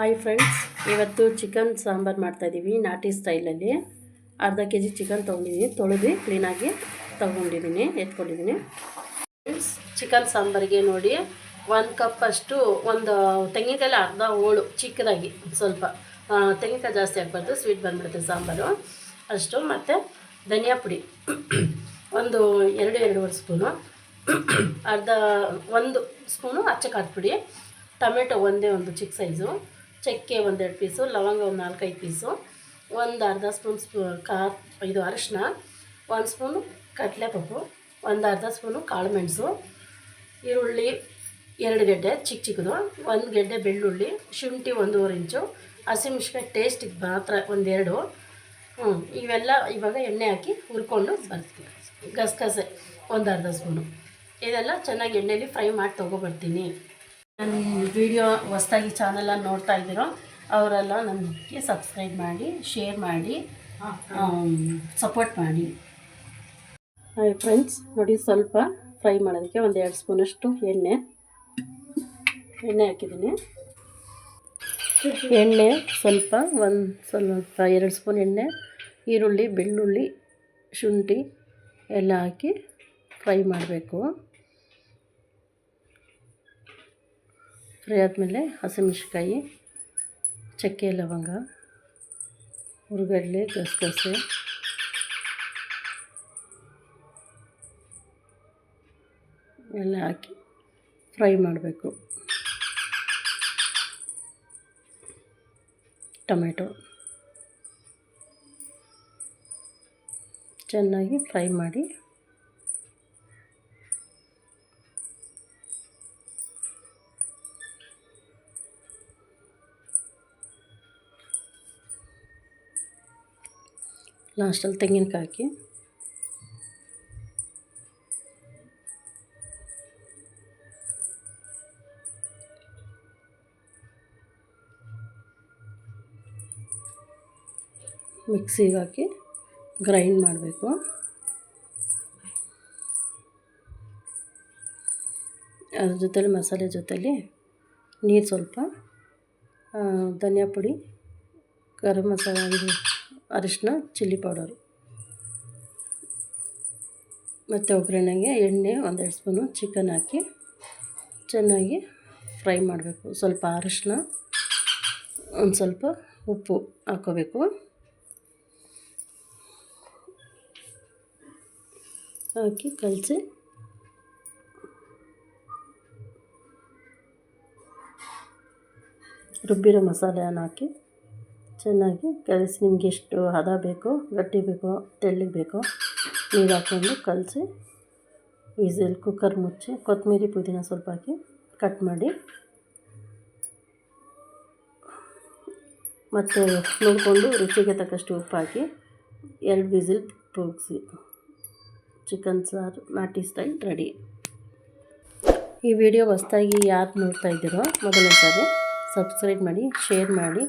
Hi friends, ಇವತ್ತು chicken sambar ಮಾಡ್ತಾಯಿದ್ದೀವಿ ನಾಟಿ ಸ್ಟೈಲಲ್ಲಿ. ಅರ್ಧ ಕೆ ಜಿ ಚಿಕನ್ ತೊಗೊಂಡಿದ್ದೀನಿ, ತೊಳೆದು ಕ್ಲೀನಾಗಿ ಎತ್ಕೊಂಡಿದ್ದೀನಿ. ಫ್ರೆಂಡ್ಸ್, ಚಿಕನ್ ಸಾಂಬಾರಿಗೆ ನೋಡಿ 1 ಕಪ್ ಅಷ್ಟು, ಒಂದು ತೆಂಗಿನಕಾಯಲ್ಲಿ ಅರ್ಧ ಹೋಳು ಚಿಕ್ಕದಾಗಿ, ಸ್ವಲ್ಪ ತೆಂಗಿನಕಾಯಿ ಜಾಸ್ತಿ ಹಾಕ್ಬಾರ್ದು, ಸ್ವೀಟ್ ಬಂದುಬಿಡುತ್ತೆ ಸಾಂಬಾರು ಅಷ್ಟು. ಮತ್ತು ಧನಿಯಾ ಪುಡಿ ಒಂದು 2-2.5 ಸ್ಪೂನು, ಒಂದು ಸ್ಪೂನು ಅಚ್ಚ ಖಾರದ ಪುಡಿ, ಟೊಮೆಟೊ ಒಂದು ಚಿಕ್ಕ ಸೈಜು, ಚಕ್ಕೆ 1-2 ಪೀಸು, ಲವಂಗ 4-5 ಪೀಸು, ಒಂದು ಅರ್ಧ ಸ್ಪೂನ್ ಇದು ಅರಿಶಿನ, 1 ಸ್ಪೂನು ಕಡಲೆಪಪ್ಪು, ಒಂದು ಅರ್ಧ ಸ್ಪೂನು ಕಾಳು ಮೆಣಸು, ಈರುಳ್ಳಿ 2 ಗೆಡ್ಡೆ ಚಿಕ್ಕದು, 1 ಗೆಡ್ಡೆ ಬೆಳ್ಳುಳ್ಳಿ, ಶುಂಠಿ 1.5 ಇಂಚು, ಹಸಿಮೆಣಸಿನಕಾಯಿ ಟೇಸ್ಟಿಗೆ ಮಾತ್ರ 1-2. ಇವೆಲ್ಲ ಇವಾಗ ಎಣ್ಣೆ ಹಾಕಿ ಹುರ್ಕೊಂಡು ಬರ್ತೀನಿ. ಗಸಗಸೆ 1 ಅರ್ಧ ಸ್ಪೂನು, ಇದೆಲ್ಲ ಚೆನ್ನಾಗಿ ಎಣ್ಣೆಯಲ್ಲಿ ಫ್ರೈ ಮಾಡಿ ತೊಗೊಬರ್ತೀನಿ. ನನ್ನ ವಿಡಿಯೋ ಹೊಸ್ದಾಗಿ ಚಾನಲನ್ನು ನೋಡ್ತಾ ಇದ್ದೀರೋ ಅವರೆಲ್ಲ ನನಗೆ ಸಬ್ಸ್ಕ್ರೈಬ್ ಮಾಡಿ, ಶೇರ್ ಮಾಡಿ, ಸಪೋರ್ಟ್ ಮಾಡಿ. ಹಾಯ್ ಫ್ರೆಂಡ್ಸ್, ನೋಡಿ ಸ್ವಲ್ಪ ಫ್ರೈ ಮಾಡೋದಕ್ಕೆ 1-2 ಸ್ಪೂನಷ್ಟು ಎಣ್ಣೆ ಹಾಕಿದ್ದೀನಿ. ಎಣ್ಣೆ ಸ್ವಲ್ಪ 2 ಸ್ಪೂನ್ ಎಣ್ಣೆ, ಈರುಳ್ಳಿ, ಬೆಳ್ಳುಳ್ಳಿ, ಶುಂಠಿ ಎಲ್ಲ ಹಾಕಿ ಫ್ರೈ ಮಾಡಬೇಕು. ಫ್ರೈ ಆದಮೇಲೆ ಹಸಿಮೆಣಸಿನ್ಕಾಯಿ, ಚಕ್ಕೆ, ಲವಂಗ, ಹುರಿಗಡಲೆ, ಗಸಗಸೆ ಎಲ್ಲ ಹಾಕಿ ಫ್ರೈ ಮಾಡಬೇಕು. ಟೊಮೆಟೊ ಚೆನ್ನಾಗಿ ಫ್ರೈ ಮಾಡಿ ಲಾಸ್ಟಲ್ಲಿ ತೆಂಗಿನಕಾಯಿ ಹಾಕಿ ಮಿಕ್ಸಿಗೆ ಹಾಕಿ ಗ್ರೈಂಡ್ ಮಾಡಬೇಕು. ಅದ್ರ ಜೊತೆಲಿ ಮಸಾಲೆ ಜೊತೆಲಿ ನೀರು ಸ್ವಲ್ಪ, ಧನಿಯಾ ಪುಡಿ, ಗರಂ ಮಸಾಲ, ಅರಿಶಿನ, ಚಿಲ್ಲಿ ಪೌಡರು, ಮತ್ತು ಒಗ್ಗರಣೆಗೆ ಎಣ್ಣೆ 1-2 ಸ್ಪೂನು, ಚಿಕನ್ ಹಾಕಿ ಚೆನ್ನಾಗಿ ಫ್ರೈ ಮಾಡಬೇಕು. ಸ್ವಲ್ಪ ಅರಿಶಿನ, ಒಂದು ಸ್ವಲ್ಪ ಉಪ್ಪು ಹಾಕ್ಕೋಬೇಕು. ಹಾಕಿ ಕಲಸಿ ರುಬ್ಬಿರೋ ಮಸಾಲೆಯನ್ನು ಹಾಕಿ ಚೆನ್ನಾಗಿ ಕಲಸಿ, ನಿಮ್ಗೆ ಎಷ್ಟು ಹದ ಬೇಕೋ, ಗಟ್ಟಿ ಬೇಕೋ, ತೆಳ್ಳಗೆ ಬೇಕೋ ನೀರು ಹಾಕ್ಕೊಂಡು ಕಲಸಿ ವಿಸಿಲ್, ಕುಕ್ಕರ್ ಮುಚ್ಚಿ, ಕೊತ್ತಂಬರಿ, ಪುದೀನ ಸ್ವಲ್ಪ ಹಾಕಿ ಕಟ್ ಮಾಡಿ, ಮತ್ತು ನೋಡಿಕೊಂಡು ರುಚಿಗೆ ತಕ್ಕಷ್ಟು ಉಪ್ಪು ಹಾಕಿ 2 ವಿಸಿಲ್ ಕೂಗಿಸಿ ಚಿಕನ್ ಸಾರು ನಾಟಿ ಸ್ಟೈಲ್ ರೆಡಿ. ಈ ವಿಡಿಯೋ ಹೊಸ್ದಾಗಿ ಯಾರು ನೋಡ್ತಾ ಇದ್ದೀರೋ ಮೊದಲನೇ ಸಾರಿ ಸಬ್ಸ್ಕ್ರೈಬ್ ಮಾಡಿ, ಶೇರ್ ಮಾಡಿ,